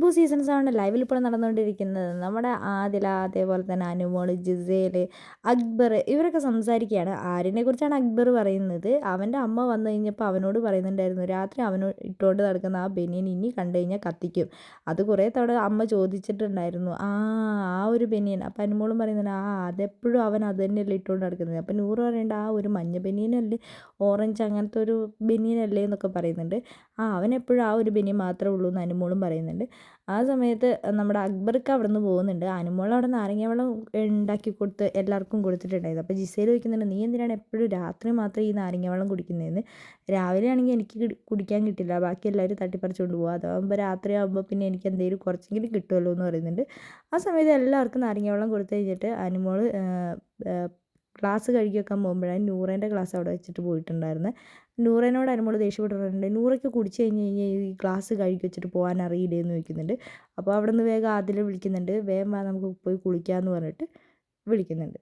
ബു സീസൺ 7 ലൈവിൽ ഇപ്പോൾ നടന്നുകൊണ്ടിരിക്കുന്നത്. നമ്മുടെ ആദില, അതേപോലെ തന്നെ അനുമോൾ, ജിസേൽ, അക്ബർ ഇവരൊക്കെ സംസാരിക്കുകയാണ്. ആര്യനെ കുറിച്ചാണ് അക്ബർ പറയുന്നത്. അവൻ്റെ അമ്മ വന്നു കഴിഞ്ഞപ്പോൾ അവനോട് പറയുന്നുണ്ടായിരുന്നു, രാത്രി അവനോട് ഇട്ടുകൊണ്ട് നടക്കുന്ന ആ ബനിയൻ ഇനി കണ്ടു കഴിഞ്ഞാൽ കത്തിക്കും. അത് കുറേ തവണ അമ്മ ചോദിച്ചിട്ടുണ്ടായിരുന്നു. ആ ഒരു ബനിയൻ. അപ്പം അനുമോളും പറയുന്നുണ്ട്, അതെപ്പോഴും അവൻ അത് തന്നെയല്ലേ ഇട്ടുകൊണ്ട് നടക്കുന്നത്. അപ്പം നൂറ് പറയേണ്ട ആ ഒരു മഞ്ഞ ബനിയനല്ലേ, ഓറഞ്ച് അങ്ങനത്തെ ഒരു ബനിയനല്ലേ എന്നൊക്കെ പറയുന്നുണ്ട്. അവൻ എപ്പോഴും ആ ഒരു ബനിയൻ മാത്രമേ ഉള്ളൂ എന്ന് അനുമോളും പറയുന്നുണ്ട്. ആ സമയത്ത് നമ്മുടെ അക്ബർക്ക് അവിടെ നിന്ന് പോകുന്നുണ്ട്. അനുമോൾ അവിടെ നാരങ്ങ വെള്ളം ഉണ്ടാക്കി കൊടുത്ത് എല്ലാവർക്കും കൊടുത്തിട്ടുണ്ടായിരുന്നു. അപ്പോൾ ജിസേൽ ചോദിക്കുന്നുണ്ട്, നീ എന്തിനാണ് എപ്പോഴും രാത്രി മാത്രം ഈ നാരങ്ങ വെള്ളം കുടിക്കുന്നതെന്ന്. രാവിലെ ആണെങ്കിൽ എനിക്ക് കുടിക്കാൻ കിട്ടില്ല, ബാക്കി എല്ലാവരും തട്ടിപ്പറിച്ചുകൊണ്ട് പോകും. അതാകുമ്പോൾ രാത്രി ആകുമ്പോൾ പിന്നെ എനിക്ക് എന്തെങ്കിലും കുറച്ചെങ്കിലും കിട്ടുമല്ലോ എന്ന് പറയുന്നുണ്ട്. ആ സമയത്ത് എല്ലാവർക്കും നാരങ്ങ വെള്ളം കൊടുത്തു കഴിഞ്ഞിട്ട് അനുമോൾ ക്ലാസ് കഴുകി വെക്കാൻ പോകുമ്പോഴാണ് നൂറേൻ്റെ ക്ലാസ് അവിടെ വെച്ചിട്ട് പോയിട്ടുണ്ടായിരുന്നത്. നൂറേനോട് അനുമോൾ ദേഷ്യപ്പെട്ട് പറയുന്നുണ്ട്, നൂറയ്ക്ക് കുടിച്ച് കഴിഞ്ഞ് കഴിഞ്ഞാൽ ഈ ഗ്ലാസ് കഴുകി വെച്ചിട്ട് പോകാൻ അറിയില്ലേ എന്ന് ചോദിക്കുന്നുണ്ട്. അപ്പോൾ അവിടെ നിന്ന് വേഗം ആദില വിളിക്കുന്നുണ്ട്, വേഗം വാ നമുക്ക് പോയി കുളിക്കാമെന്ന് പറഞ്ഞിട്ട് വിളിക്കുന്നുണ്ട്.